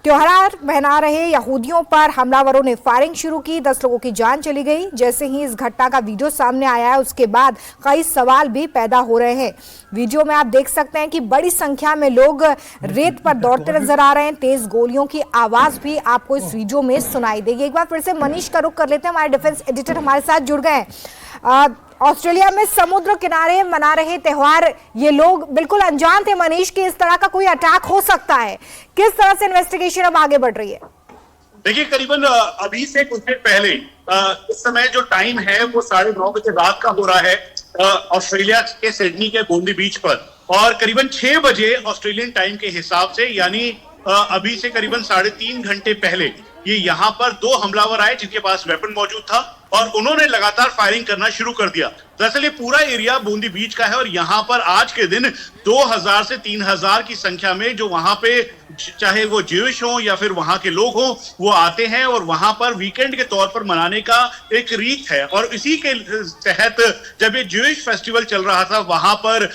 त्योहार मना रहे यहूदियों पर हमलावरों ने फायरिंग शुरू की, 10 लोगों की जान चली गई। जैसे ही इस घटना का वीडियो सामने आया है उसके बाद कई सवाल भी पैदा हो रहे हैं। वीडियो में आप देख सकते हैं कि बड़ी संख्या में लोग रेत पर दौड़ते नजर आ रहे हैं। तेज गोलियों की आवाज भी आपको इस वीडियो में सुनाई देगी। एक बार फिर से मनीष का रुख कर लेते हैं, हमारे डिफेंस एडिटर हमारे साथ जुड़ गए हैं। ऑस्ट्रेलिया में समुद्र किनारे मना रहे त्योहार, ये लोग बिल्कुल अनजान थे मनीष कि इस तरह का कोई अटैक हो सकता है। किस तरह से इन्वेस्टिगेशन अब आगे बढ़ रही है? देखिए, करीबन अभी से कुछ देर पहले इस समय जो टाइम है वो 9:30 बजे रात का हो रहा है ऑस्ट्रेलिया के सिडनी के बोंडी बीच पर, और करीबन 6 बजे ऑस्ट्रेलियन टाइम के हिसाब से, यानी अभी से करीबन 3.5 घंटे पहले ये यहाँ पर 2 हमलावर आए जिनके पास वेपन मौजूद था और उन्होंने लगातार फायरिंग करना शुरू कर दिया। दरअसल ये पूरा एरिया बूंदी बीच का है और यहाँ पर आज के दिन 2000 से 3000 की संख्या में जो वहां पे चाहे वो ज्यूइश हो या फिर वहां के लोग हो वो आते हैं और वहां पर वीकेंड के तौर पर मनाने का एक रीत है। और इसी के तहत जब ये ज्यूइश फेस्टिवल चल रहा था वहां पर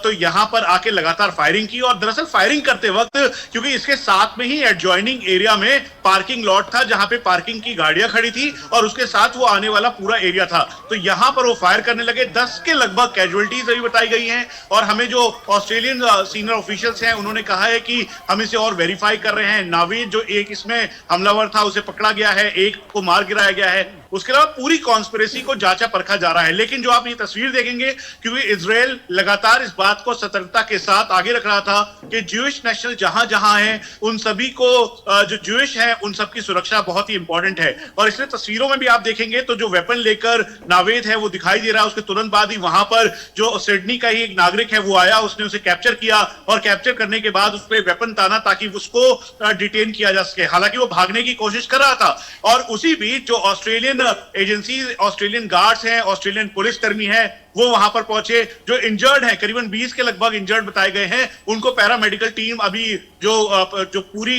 तो यहाँ पर आके लगातार फायरिंग की। और दरअसल फायरिंग करते वक्त क्योंकि इसके साथ में ही एडजॉइनिंग एरिया में पार्किंग लॉट था जहां पे पार्किंग की गाड़ियां खड़ी थी और उसके साथ वो आने वाला पूरा एरिया था, तो यहाँ पर वो फायर करने लगे। 10 के लगभग कैजुअलिटीज अभी बताई गई हैं और हमें जो ऑस्ट्रेलियन सीनियर ऑफिशियल्स हैं उन्होंने कहा है कि हम इसे और वेरीफाई कर रहे हैं। नावीद जो एक इसमें हमलावर था उसे पकड़ा गया है, एक को मार गिराया गया है। उसके अलावा पूरी कॉन्स्पिरेसी को जांचा परखा जा रहा है। लेकिन जो आप ये तस्वीर देखेंगे, क्योंकि इजराइल लगातार इस बात को सतर्कता के साथ आगे रख रहा था कि ज्यूइश नेशनल जहां जहां हैं उन सभी को, जो ज्यूइश हैं उन सबकी सुरक्षा बहुत ही इंपॉर्टेंट है। और इसलिए तस्वीरों में भी आप देखेंगे तो जो वेपन लेकर नावेद है वो दिखाई दे रहा है। उसके तुरंत बाद ही वहां पर जो सिडनी का ही एक नागरिक है वो आया, उसने उसे कैप्चर किया और कैप्चर करने के बाद उस पर वेपन ताना ताकि उसको डिटेन किया जा सके। हालांकि वो भागने की कोशिश कर रहा था और उसी बीच जो ऑस्ट्रेलियन एजेंसी, ऑस्ट्रेलियन गार्ड्स हैं, ऑस्ट्रेलियन पुलिस कर्मी हैं, वो वहां पर पहुंचे। जो इंजर्ड हैं, करीबन 20 के लगभग इंजर्ड बताए गए हैं, उनको पैरामेडिकल टीम अभी जो पूरी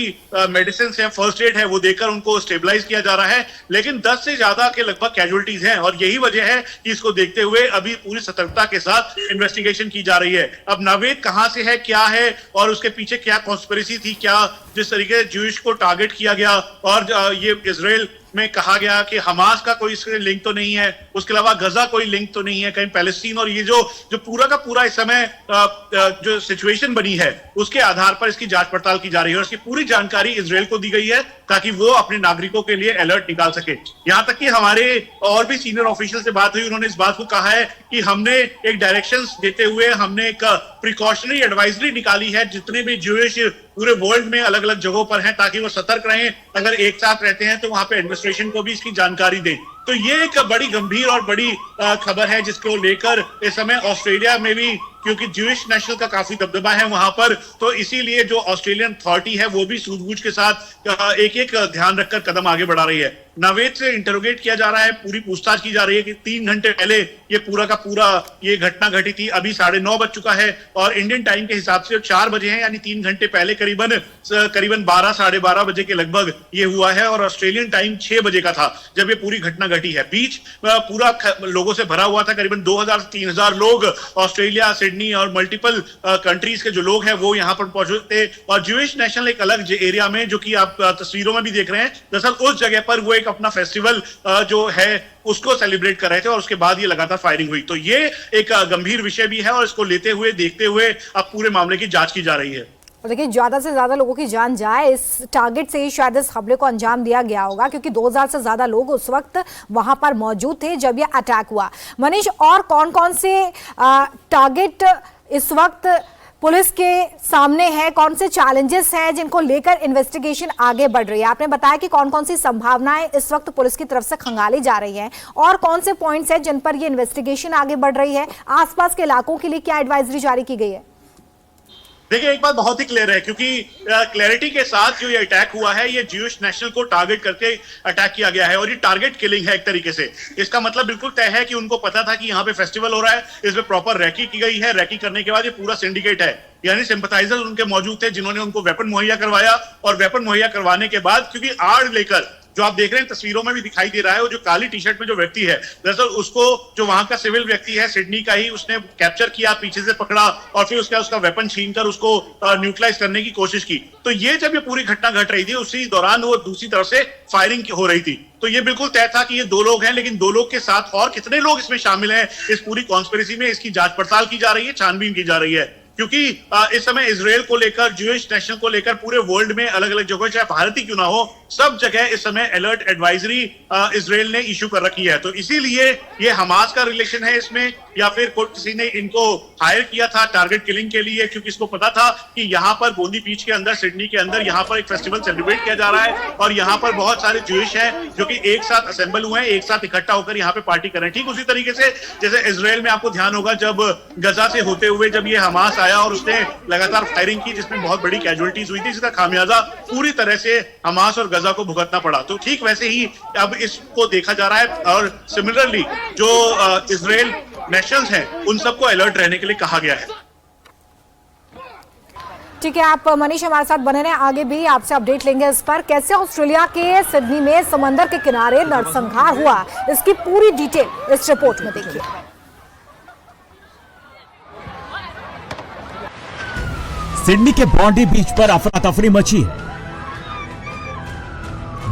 मेडिसिन है, फर्स्ट एड है, वो देकर उनको स्टेबलाइज किया जा रहा है। लेकिन 10 से ज्यादा के लगभग कैजुअलिटीज हैं और यही वजह है कि इसको देखते हुए अभी पूरी सतर्कता के साथ इन्वेस्टिगेशन की जा रही है। अब नावेद कहां से है, क्या है और उसके पीछे क्या कॉन्स्पिरेसी थी, क्या जिस तरीके से ज्यूइश को टारगेट किया गया और ये इजराइल में कहा गया कि हमास का कोई इसके लिंक तो नहीं है, उसके अलावा गजा कोई लिंक तो नहीं है, कहीं पैलेस्टीन, और ये जो पूरा का पूरा इस समय जो सिचुएशन बनी है उसके आधार पर इसकी जांच पड़ताल की जा रही है और इसकी पूरी जानकारी इजराइल को दी गई है ताकि वो अपने नागरिकों के लिए अलर्ट निकाल सके। यहां तक कि हमारे और भी सीनियर ऑफिशियल से बात हुई, उन्होंने इस बात को कहा है कि हमने एक डायरेक्शंस देते हुए हमने एक प्रिकॉशनरी एडवाइजरी निकाली है जितने भी ज्यूइश पूरे वर्ल्ड में अलग अलग जगहों पर हैं ताकि वो सतर्क रहें, अगर एक साथ रहते हैं तो वहां पे एडमिनिस्ट्रेशन को भी इसकी जानकारी दें। तो ये एक बड़ी गंभीर और बड़ी खबर है जिसको लेकर इस समय ऑस्ट्रेलिया में भी, क्योंकि ज्यूइश नेशनल का काफी दबदबा है वहां पर, तो इसीलिए जो ऑस्ट्रेलियन अथॉरिटी है वो भी सूझबूझ के साथ एक एक ध्यान रखकर कदम आगे बढ़ा रही है। नावेद से इंटरोगेट किया जा रहा है, पूरी पूछताछ की जा रही है कि 3 घंटे पहले ये पूरा का पूरा ये घटना घटी थी। अभी 9:30 बज चुका है और इंडियन टाइम के हिसाब से 4 बजे हैं, यानी 3 घंटे पहले करीबन 12 साढ़े 12 बजे के लगभग ये हुआ है और ऑस्ट्रेलियन टाइम 6 बजे का था जब ये पूरी घटना घटी है। बीच पूरा लोगों से भरा हुआ था, करीबन 2000 से 3000 लोग ऑस्ट्रेलिया, सिडनी और मल्टीपल कंट्रीज के जो लोग हैं वो यहाँ पर पहुंचे थे। और ज्यूइश नेशनल एक अलग एरिया में, जो कि आप तस्वीरों में भी देख रहे हैं, दरअसल उस जगह पर वो एक अपना फेस्टिवल जो है उसको सेलिब्रेट कर रहे थे और उसके बाद ये लगातार फायरिंग हुई। तो ये एक गंभीर विषय भी है और इसको लेते हुए, देखते हुए अब पूरे मामले की जांच की जा रही है। देखिए, ज्यादा से ज्यादा लोगों की जान जाए इस टारगेट से ही शायद इस हमले को अंजाम दिया गया होगा, क्योंकि 2000 से ज्यादा लोग उस वक्त वहां पर मौजूद थे जब यह अटैक हुआ। मनीष, और कौन कौन से टारगेट इस वक्त पुलिस के सामने है, कौन से चैलेंजेस हैं जिनको लेकर इन्वेस्टिगेशन आगे बढ़ रही है? आपने बताया कि कौन कौन सी संभावनाएं इस वक्त पुलिस की तरफ से खंगाली जा रही हैं, और कौन से पॉइंट्स हैं जिन पर ये इन्वेस्टिगेशन आगे बढ़ रही है? आसपास के इलाकों के लिए क्या एडवाइजरी जारी की गई है? देखिए, एक बात बहुत ही क्लियर है, क्योंकि क्लैरिटी के साथ जो ये अटैक हुआ है ये ज्यूइश नेशनल को टारगेट करके अटैक किया गया है और ये टारगेट किलिंग है एक तरीके से। इसका मतलब बिल्कुल तय है कि उनको पता था कि यहाँ पे फेस्टिवल हो रहा है, इसमें प्रॉपर रैकी की गई है। रैकी करने के बाद ये पूरा सिंडिकेट है, यानी सिंपथाइजर उनके मौजूद थे जिन्होंने उनको वेपन मुहैया करवाया और वेपन मुहैया करवाने के बाद क्योंकि आड़ लेकर जो आप देख रहे हैं तस्वीरों में भी दिखाई दे रहा है, वो जो काली टी शर्ट में जो व्यक्ति है, दरअसल उसको जो वहां का सिविल व्यक्ति है सिडनी का ही, उसने कैप्चर किया, पीछे से पकड़ा और फिर उसका वेपन छीनकर उसको न्यूट्रलाइज करने की कोशिश की। तो ये जब ये पूरी घटना घट रही थी, उसी दौरान वो दूसरी तरफ से फायरिंग हो रही थी। तो ये बिल्कुल तय था कि ये 2 लोग हैं, लेकिन 2 लोग के साथ और कितने लोग इसमें शामिल हैं इस पूरी कॉन्स्पिरेसी में, इसकी जांच पड़ताल की जा रही है, छानबीन की जा रही है। क्योंकि इस समय इजराइल को लेकर, ज्यूइश नेशन को लेकर पूरे वर्ल्ड में अलग अलग जगह, चाहे भारत ही क्यों ना हो, सब जगह इस समय अलर्ट एडवाइजरी इजराइल ने इशू कर रखी है। तो इसीलिए ये हमास का रिलेशन है इसमें, या फिर किसी ने इनको हायर किया था टारगेट किलिंग के लिए, क्योंकि इसको पता था कि यहाँ पर गोंदी बीच के अंदर, सिडनी के अंदर यहाँ पर एक फेस्टिवल सेलिब्रेट किया जा रहा है और यहाँ पर बहुत सारे ज्यूइश हैं जो कि एक साथ असेंबल हुए हैं, एक साथ इकट्ठा होकर यहाँ पे पार्टी कर रहे हैं। ठीक उसी तरीके से जैसे इजराइल में आपको ध्यान होगा, जब गजा से होते हुए जब ये हमास आया और उसने लगातार फायरिंग की जिसमें बहुत बड़ी कैजुअलिटीज हुई थी, जिसका खामियाजा पूरी तरह से हमास और गजा को भुगतना पड़ा। तो ठीक वैसे ही अब इसको देखा जा रहा है और सिमिलरली जो इजराइल नेशंस हैं उन सबको अलर्ट रहने के लिए कहा गया है। ठीक है, आप मनीष हमारे साथ बने रहें, आगे भी आपसे अपडेट लेंगे इस पर। कैसे ऑस्ट्रेलिया के सिडनी में समंदर के किनारे नरसंहार हुआ, इसकी पूरी डिटेल इस रिपोर्ट में देखिए। सिडनी के बॉन्डी बीच पर अफरा तफरी मची है।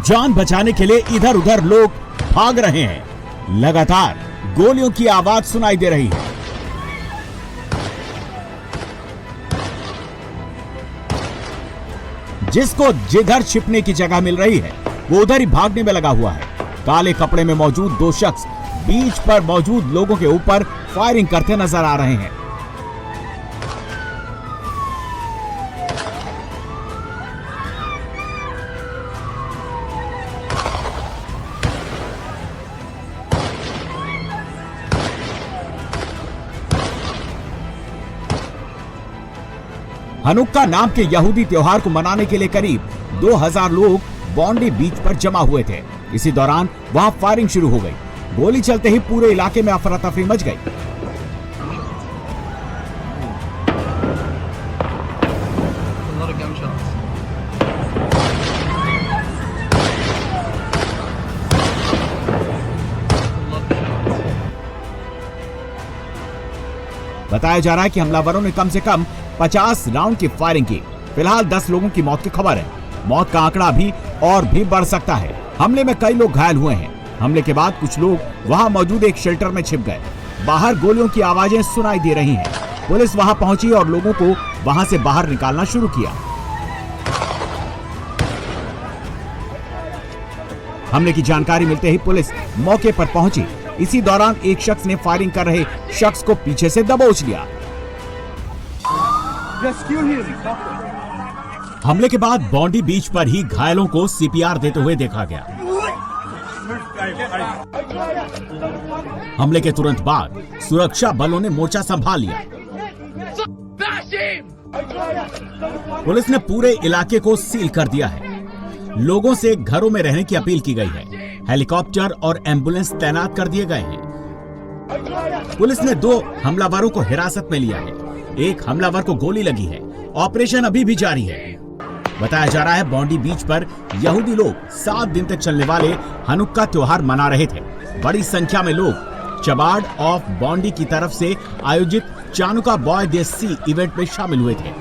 जान बचाने के लिए इधर उधर लोग भाग रहे हैं। लगातार गोलियों की आवाज सुनाई दे रही है। जिसको जिधर छिपने की जगह मिल रही है वो उधर ही भागने में लगा हुआ है। काले कपड़े में मौजूद 2 शख्स बीच पर मौजूद लोगों के ऊपर फायरिंग करते नजर आ रहे हैं। हनुक्का नाम के यहूदी त्योहार को मनाने के लिए करीब 2000 लोग बॉन्डी बीच पर जमा हुए थे। इसी दौरान वहां फायरिंग शुरू हो गई। गोली चलते ही पूरे इलाके में अफरा तफरी मच गई। बताया जा रहा है कि हमलावरों ने कम से कम 50 राउंड की फायरिंग की। फिलहाल 10 लोगों की मौत की खबर है। मौत का आंकड़ा भी और भी बढ़ सकता है। हमले में कई लोग घायल हुए हैं। हमले के बाद कुछ लोग वहां मौजूद एक शेल्टर में छिप गए। बाहर गोलियों की आवाजें सुनाई दे रही हैं। पुलिस वहां पहुंची और लोगों को वहां से बाहर निकालना शुरू किया। हमले की जानकारी मिलते ही पुलिस मौके पर पहुंची। इसी दौरान एक शख्स ने फायरिंग कर रहे शख्स को पीछे से दबोच लिया। हमले के बाद बॉन्डी बीच पर ही घायलों को सीपीआर देते हुए देखा गया। हमले के तुरंत बाद सुरक्षा बलों ने मोर्चा संभाल लिया। पुलिस ने पूरे इलाके को सील कर दिया है। लोगों से घरों में रहने की अपील की गई है। हेलीकॉप्टर और एम्बुलेंस तैनात कर दिए गए हैं। पुलिस ने 2 हमलावरों को हिरासत में लिया है। एक हमलावर को गोली लगी है। ऑपरेशन अभी भी जारी है। बताया जा रहा है बॉन्डी बीच पर यहूदी लोग 7 दिन तक चलने वाले हनुक्का त्योहार मना रहे थे। बड़ी संख्या में लोग चबार्ड ऑफ बॉन्डी की तरफ से आयोजित चानुका बॉय दे सी इवेंट में शामिल हुए थे।